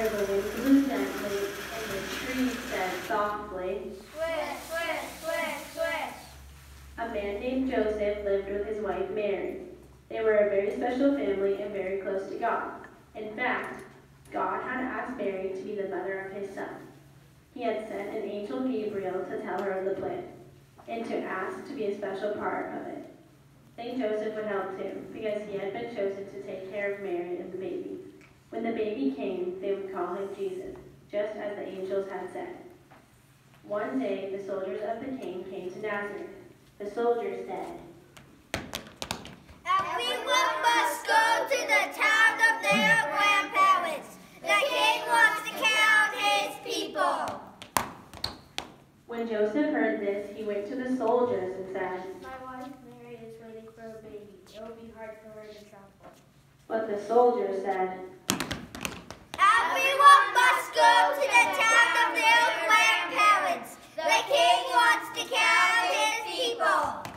where the wind blew gently and the trees said softly, Swish, swish, swish, swish. A man named Joseph lived with his wife Mary. They were a very special family and very close to God. In fact, God had asked Mary to be the mother of his son. He had sent an angel Gabriel to tell her of the plan and to ask to be a special part of it. Saint Joseph would help too, because he had been chosen to take care of Mary and the baby. When the baby came, they would call him Jesus, just as the angels had said. One day, the soldiers of the king came to Nazareth. The soldiers said, Everyone must go to the town of their grandparents. The king wants to count his people. When Joseph heard this, he went to the soldiers and said, My wife Mary is waiting for a baby. It will be hard for her to travel. But the soldiers said, Everyone must go to the town of their grandparents. The king wants to count his people.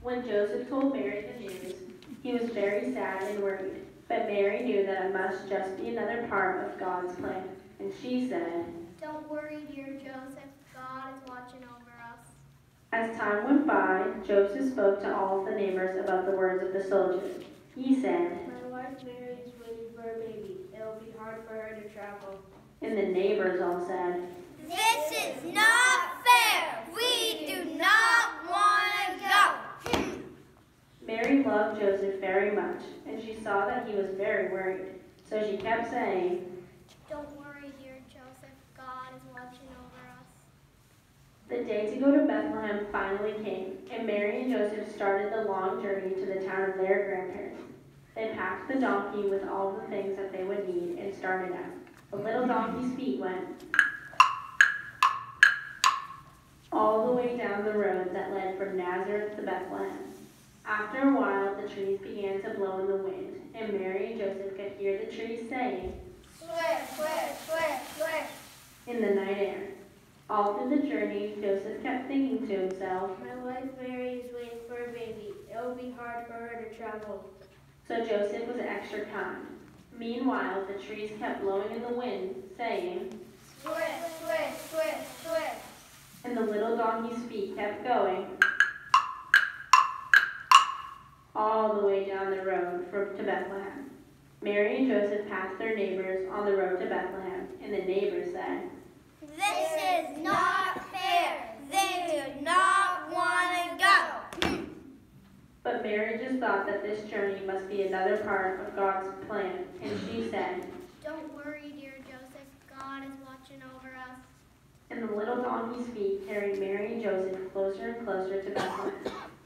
When Joseph told Mary the news, he was very sad and worried. But Mary knew that it must just be another part of God's plan. And she said, Don't worry, dear Joseph. God is watching over us. As time went by, Joseph spoke to all of the neighbors about the words of the soldiers. He said, My wife Mary is waiting for a baby. It will be hard for her to travel. And the neighbors all said, This is not fair. We do not want to go. Mary loved Joseph very much, and she saw that he was very worried. So she kept saying, Don't worry, dear Joseph. God is watching over us. The day to go to Bethlehem finally came, and Mary and Joseph started the long journey to the town of their grandparents. They packed the donkey with all the things that they would need and started out. The little donkey's feet went all the way down the road that led from Nazareth to Bethlehem. After a while, the trees began to blow in the wind, and Mary and Joseph could hear the trees saying, Swish, swish, swish, swish. in the night air. All through the journey, Joseph kept thinking to himself, My wife Mary is waiting for a baby. It will be hard for her to travel. so Joseph was extra kind. Meanwhile, the trees kept blowing in the wind, saying, Swish, swish, swish, swish. and the little donkey's feet kept going all the way down the road to Bethlehem. Mary and Joseph passed their neighbors on the road to Bethlehem, and the neighbors said, This is not fair. They do not want to go. But Mary just thought that this journey must be another part of God's plan, and she said, Don't worry, dear Joseph. God is watching over us. and the little donkey's feet carried Mary and Joseph closer and closer to Bethlehem.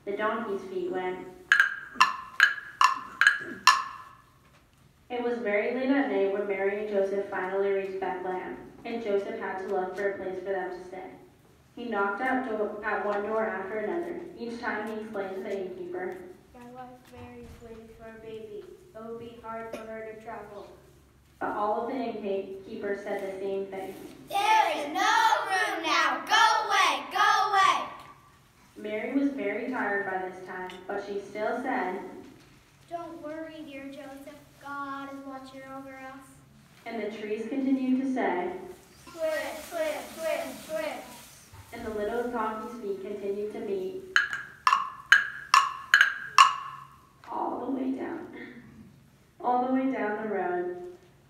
The donkey's feet went. It was very late at night when Mary and Joseph finally reached Bethlehem, and Joseph had to look for a place for them to stay. He knocked at one door after another. Each time he explained to the innkeeper, My wife Mary is waiting for a baby. It will be hard for her to travel. but all of the innkeepers said the same thing. There is no room now. Go away, go away. Mary was very tired by this time, but she still said, Don't worry, dear Joseph. God is watching over us. and the trees continued to say, Swish, swish, swish, swish. and the little donkey's feet continued to meet all the way down the road.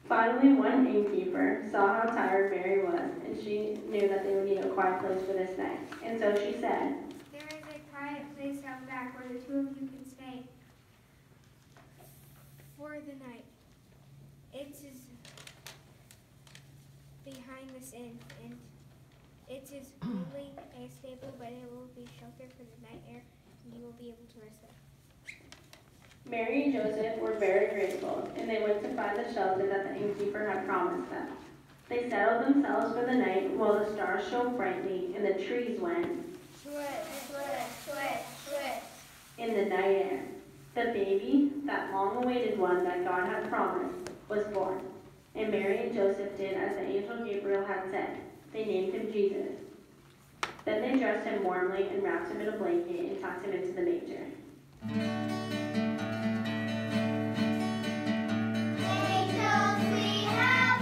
Finally, one innkeeper saw how tired Mary was, and she knew that they would need a quiet place for this night. And so she said, There is a quiet place out back where the two of you can stay for the night. It is behind this inn, and it is only a stable, but it will be shelter for the night air, and you will be able to rest there. Mary and Joseph were very grateful, and they went to find the shelter that the innkeeper had promised them. They settled themselves for the night while the stars shone brightly and the trees went Swish, swish, swish, swish. in the night air. The baby, that long-awaited one that God had promised, was born. And Mary and Joseph did as the angel Gabriel had said. They named him Jesus. Then they dressed him warmly and wrapped him in a blanket and tucked him into the manger. Angels, we have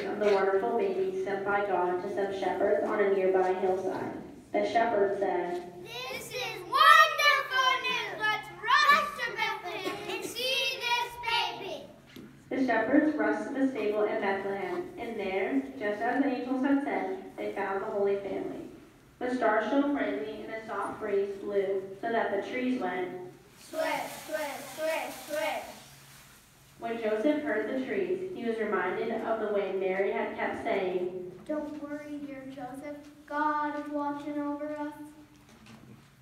of the wonderful baby sent by God to some shepherds on a nearby hillside. The shepherds said, "This is wonderful news. Let's rush to Bethlehem and see this baby." The shepherds rushed to the stable in Bethlehem, and there, just as the angels had said, they found the Holy Family. The stars shone brightly, and a soft breeze blew, so that the trees went Swish, swish, swish, swish. When Joseph heard the trees, he was reminded of the way Mary had kept saying, Don't worry, dear Joseph. God is watching over us.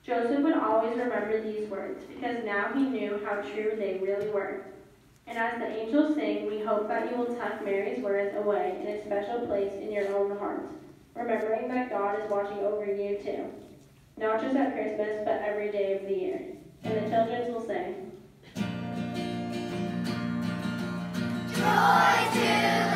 Joseph would always remember these words, because now he knew how true they really were. And as the angels sing, we hope that you will tuck Mary's words away in a special place in your own heart, remembering that God is watching over you too, not just at Christmas, but every day of the year. And the children will sing, Joy to